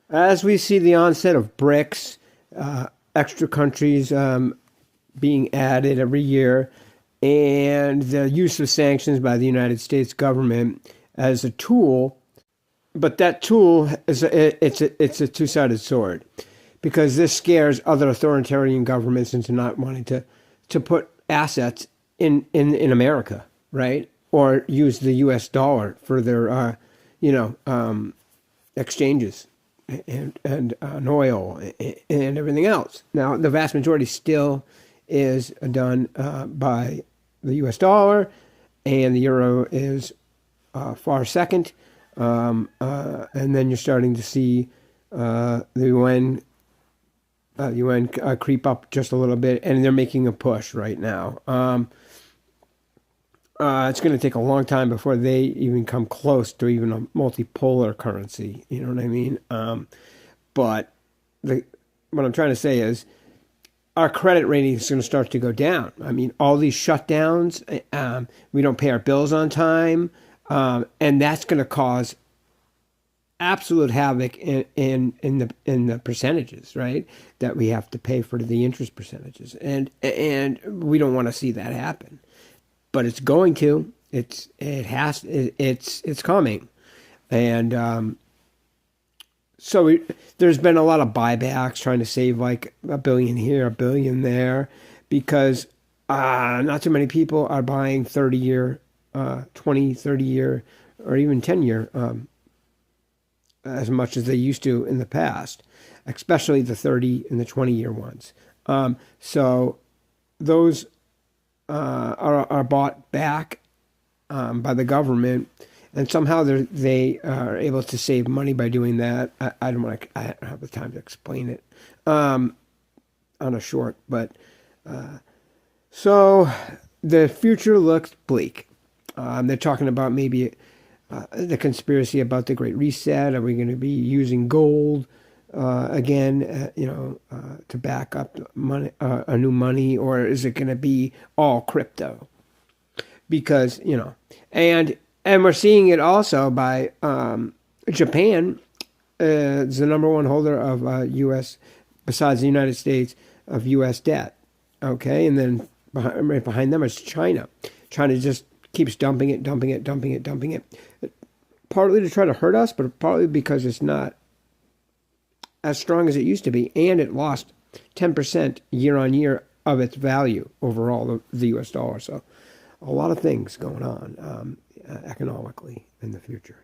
As we see the onset of BRICS, extra countries being added every year, and the use of sanctions by the United States government as a tool, but that tool is it's a two-sided sword, because this scares other authoritarian governments into not wanting to put assets in America, right? Or use the U.S. dollar for their exchanges and oil and everything else. Now, the vast majority still is done by the U.S. dollar, and the euro is far second. And then you're starting to see the UN creep up just a little bit, and they're making a push right now. It's going to take a long time before they even come close to even a multipolar currency. You know what I mean? But what I'm trying to say is our credit rating is going to start to go down. I mean, all these shutdowns, we don't pay our bills on time, and that's going to cause absolute havoc in the percentages, right? That we have to pay for the interest percentages, and we don't want to see that happen. But it's going to. It's coming, and so there's been a lot of buybacks trying to save like $1 billion here, $1 billion there, because not too many people are buying 30-year, 20, 30-year, or even 10-year as much as they used to in the past, especially the 30 and the 20-year ones. So those are bought back by the government, and somehow they are able to save money by doing that. I don't have the time to explain it on a short, but so the future looks bleak. They're talking about maybe the conspiracy about the Great Reset. Are we going to be using gold again, to back up money, a new money, or is it going to be all crypto? Because and we're seeing it also by Japan is the number one holder of U.S. besides the United States of U.S. debt. Okay, and then right behind them is China. China just keeps dumping it, partly to try to hurt us, but partly because it's not as strong as it used to be, and it lost 10% year on year of its value overall, the U.S. dollar. So a lot of things going on economically in the future.